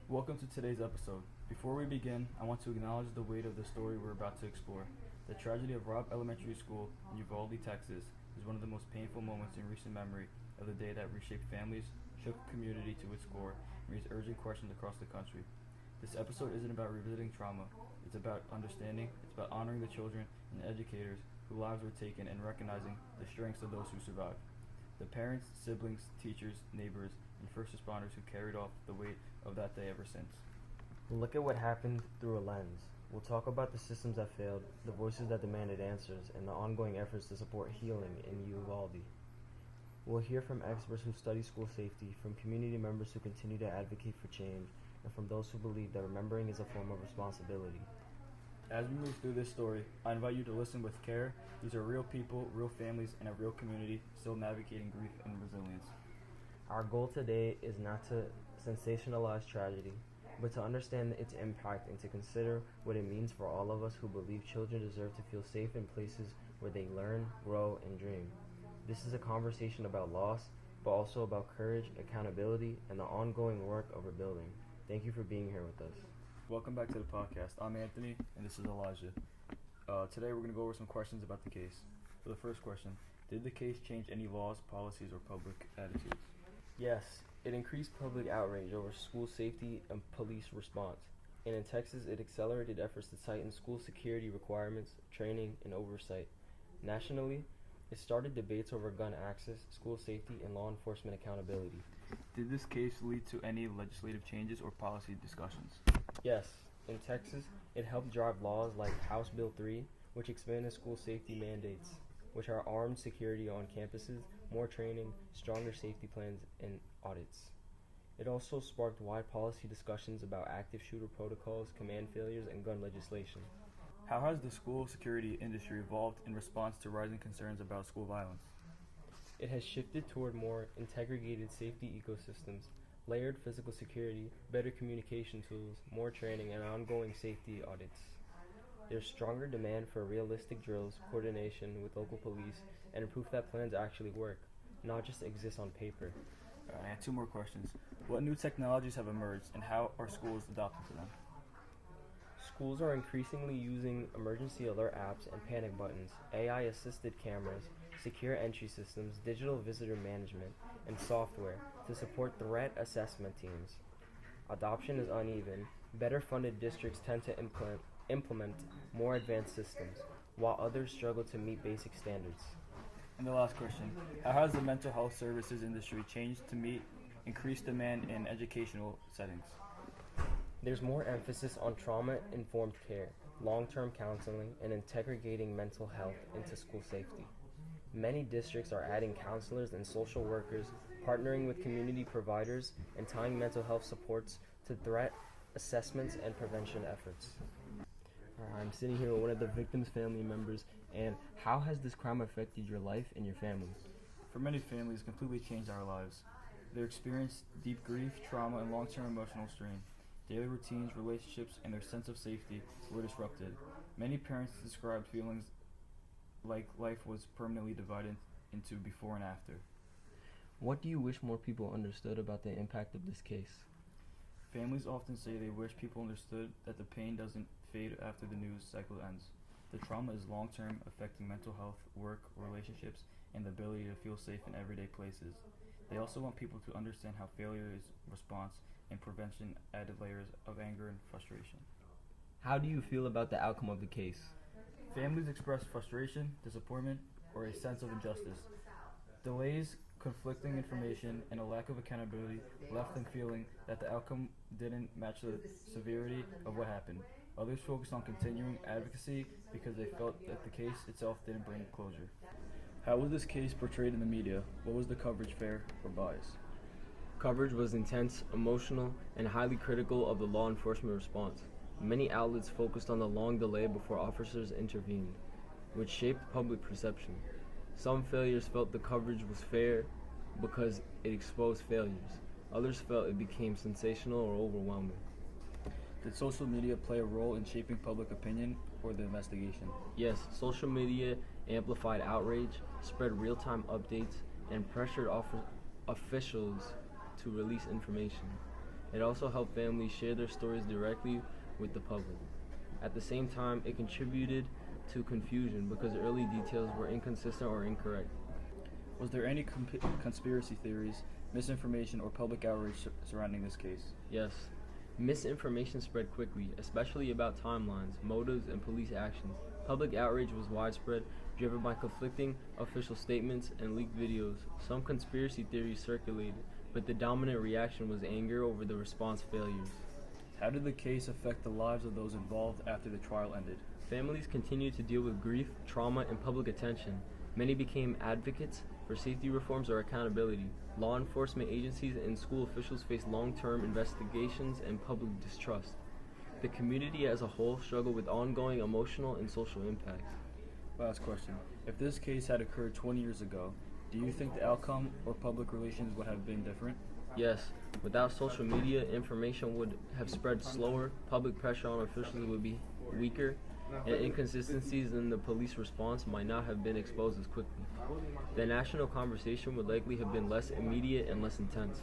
Welcome to today's episode. Before we begin, I want to acknowledge the weight of the story we're about to explore. The tragedy of Robb Elementary School in Uvalde, Texas, is one of the most painful moments in recent memory of the day that reshaped families, shook the community to its core, and raised urgent questions across the country. This episode isn't about revisiting trauma. It's about understanding, it's about honoring the children and educators whose lives were taken and recognizing the strengths of those who survived. The parents, siblings, teachers, neighbors, and first responders who carried off the weight of that day ever since. We'll look at what happened through a lens. We'll talk about the systems that failed, the voices that demanded answers, and the ongoing efforts to support healing in Uvalde. We'll hear from experts who study school safety, from community members who continue to advocate for change, and from those who believe that remembering is a form of responsibility. As we move through this story, I invite you to listen with care. These are real people, real families, and a real community still navigating grief and resilience. Our goal today is not to sensationalize tragedy, but to understand its impact and to consider what it means for all of us who believe children deserve to feel safe in places where they learn, grow, and dream. This is a conversation about loss, but also about courage, accountability, and the ongoing work of rebuilding. Thank you for being here with us. Welcome back to the podcast. I'm Anthony, and this is Elijah. Today we're going to go over some questions about the case. For the first question, did the case change any laws, policies, or public attitudes? Yes, it increased public outrage over school safety and police response. And in Texas, it accelerated efforts to tighten school security requirements, training, and oversight. Nationally, it started debates over gun access, school safety, and law enforcement accountability. Did this case lead to any legislative changes or policy discussions? Yes, in Texas, it helped drive laws like House Bill 3, which expanded school safety mandates, which are armed security on campuses, more training, stronger safety plans, and audits. It also sparked wide policy discussions about active shooter protocols, command failures, and gun legislation. How has the school security industry evolved in response to rising concerns about school violence? It has shifted toward more integrated safety ecosystems, layered physical security, better communication tools, more training, and ongoing safety audits. There's stronger demand for realistic drills, coordination with local police, and proof that plans actually work, not just exist on paper. I have two more questions. What new technologies have emerged, and how are schools adapting to them? Schools are increasingly using emergency alert apps and panic buttons, AI-assisted cameras, secure entry systems, digital visitor management, and software to support threat assessment teams. Adoption is uneven. Better funded districts tend to implement more advanced systems, while others struggle to meet basic standards. And the last question, how has the mental health services industry changed to meet increased demand in educational settings? There's more emphasis on trauma-informed care, long-term counseling, and integrating mental health into school safety. Many districts are adding counselors and social workers, partnering with community providers, and tying mental health supports to threat assessments and prevention efforts. I'm sitting here with one of the victims' family members, and how has this crime affected your life and your family? For many families, completely changed our lives. They experienced deep grief, trauma, and long-term emotional strain. Daily routines, relationships, and their sense of safety were disrupted. Many parents described feelings like life was permanently divided into before and after. What do you wish more people understood about the impact of this case? Families often say they wish people understood that the pain doesn't fade after the news cycle ends. The trauma is long-term, affecting mental health, work, relationships, and the ability to feel safe in everyday places. They also want people to understand how failure is response and prevention added layers of anger and frustration. How do you feel about the outcome of the case? Families express frustration, disappointment, or a sense of injustice. Delays, conflicting information, and a lack of accountability left them feeling that the outcome didn't match the severity of what happened. Others focused on continuing advocacy because they felt that the case itself didn't bring closure. How was this case portrayed in the media? What was the coverage, fair or biased? Coverage was intense, emotional, and highly critical of the law enforcement response. Many outlets focused on the long delay before officers intervened, which shaped public perception. Some failures felt the coverage was fair because it exposed failures. Others felt it became sensational or overwhelming. Did social media play a role in shaping public opinion or the investigation? Yes, social media amplified outrage, spread real-time updates, and pressured officials to release information. It also helped families share their stories directly with the public. At the same time, it contributed to confusion because early details were inconsistent or incorrect. Was there any conspiracy theories, misinformation, or public outrage surrounding this case? Yes, misinformation spread quickly, especially about timelines, motives, and police actions. Public outrage was widespread, driven by conflicting official statements and leaked videos. Some conspiracy theories circulated, but the dominant reaction was anger over the response failures. How did the case affect the lives of those involved after the trial ended? Families continued to deal with grief, trauma, and public attention. Many became advocates for safety reforms or accountability. Law enforcement agencies and school officials faced long-term investigations and public distrust. The community as a whole struggled with ongoing emotional and social impact. Last question. If this case had occurred 20 years ago, do you think the outcome or public relations would have been different? Yes, without social media, information would have spread slower, public pressure on officials would be weaker, and inconsistencies in the police response might not have been exposed as quickly. The national conversation would likely have been less immediate and less intense.